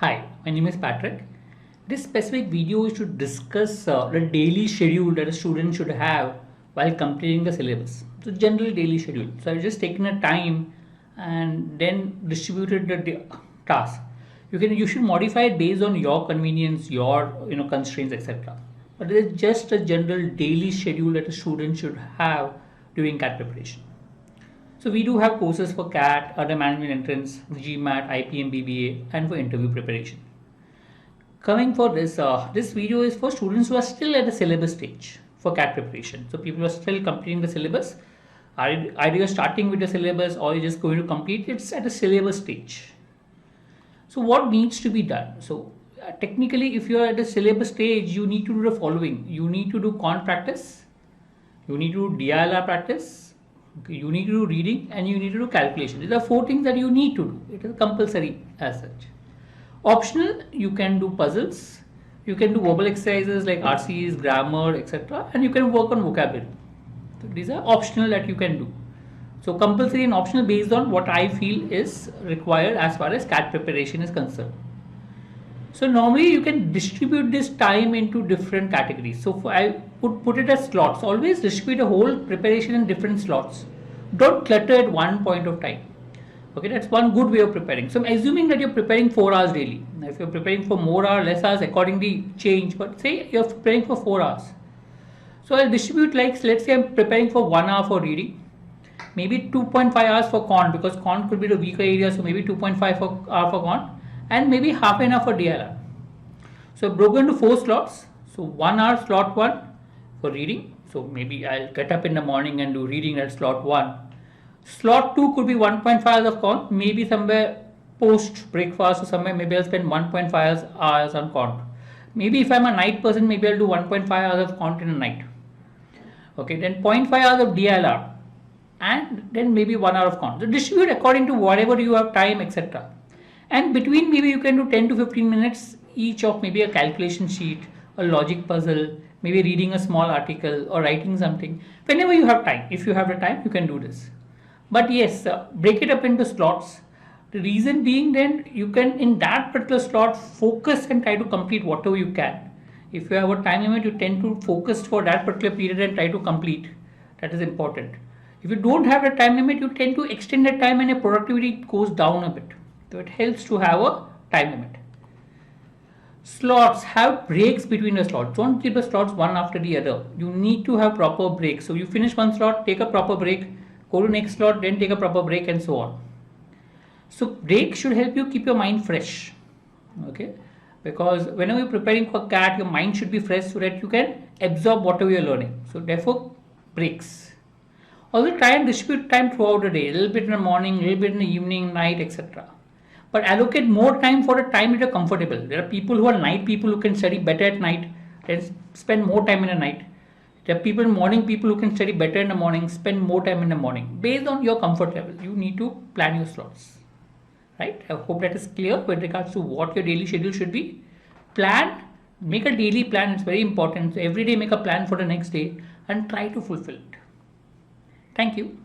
Hi, my name is Patrick. This specific video is to discuss the daily schedule that a student should have while completing the syllabus. So general daily schedule. So I've just taken a time and then distributed the task. You should modify it based on your convenience, your constraints, etc. But it is just a general daily schedule that a student should have during CAT preparation. So we do have courses for CAT, other management entrance, GMAT, IPM, BBA, and for interview preparation. Coming for this, this video is for students who are still at the syllabus stage for CAT preparation. So people who are still completing the syllabus, either you're starting with the syllabus or you're just going to complete it at a syllabus stage. So what needs to be done? So technically, if you're at the syllabus stage, you need to do the following. You need to do con practice, you need to do DILR practice, you need to do reading, and you need to do calculation. These are 4 things that you need to do. It is compulsory as such. Optional, you can do puzzles, you can do verbal exercises like RCs, grammar, etc. and you can work on vocabulary. So these are optional that you can do. So compulsory and optional based on what I feel is required as far as CAT preparation is concerned. So normally you can distribute this time into different categories. So I would put it as slots. Always distribute the whole preparation in different slots. Don't clutter at one point of time. Okay, that's one good way of preparing. So I'm assuming that you're preparing 4 hours daily. Now, if you're preparing for more hours, less hours, accordingly change. But say you're preparing for 4 hours. So I'll distribute like, let's say I'm preparing for 1 hour for reading. Maybe 2.5 hours for con, because con could be the weaker area. So maybe 2.5 hour for con. And maybe half an hour for DLR. So broken into 4 slots. So 1 hour slot 1 for reading. So maybe I'll get up in the morning and do reading at slot 1. Slot 2 could be 1.5 hours of con. Maybe somewhere post breakfast or somewhere maybe I'll spend 1.5 hours on con. Maybe if I'm a night person, maybe I'll do 1.5 hours of con in a night. Okay, then 0.5 hours of DLR. And then maybe 1 hour of con. So distribute according to whatever you have time, etc. And between maybe you can do 10 to 15 minutes each of maybe a calculation sheet, a logic puzzle, maybe reading a small article or writing something. Whenever you have time, if you have the time, you can do this. But yes, break it up into slots. The reason being then you can in that particular slot focus and try to complete whatever you can. If you have a time limit, you tend to focus for that particular period and try to complete. That is important. If you don't have a time limit, you tend to extend the time and your productivity goes down a bit. So it helps to have a time limit. Slots, have breaks between the slots. Don't keep the slots one after the other. You need to have proper breaks. So you finish one slot, take a proper break, go to next slot, then take a proper break, and so on. So break should help you keep your mind fresh. Okay, because whenever you're preparing for CAT, your mind should be fresh so that you can absorb whatever you're learning. So therefore, breaks. Also try and distribute time throughout the day. A little bit in the morning, a little bit in the evening, night, etc. But allocate more time for the time that you're comfortable. There are people who are night people who can study better at night, then spend more time in the night. There are people in morning people who can study better in the morning, spend more time in the morning. Based on your comfort level, you need to plan your slots. Right? I hope that is clear with regards to what your daily schedule should be. Plan, make a daily plan, it's very important. So every day make a plan for the next day and try to fulfill it. Thank you.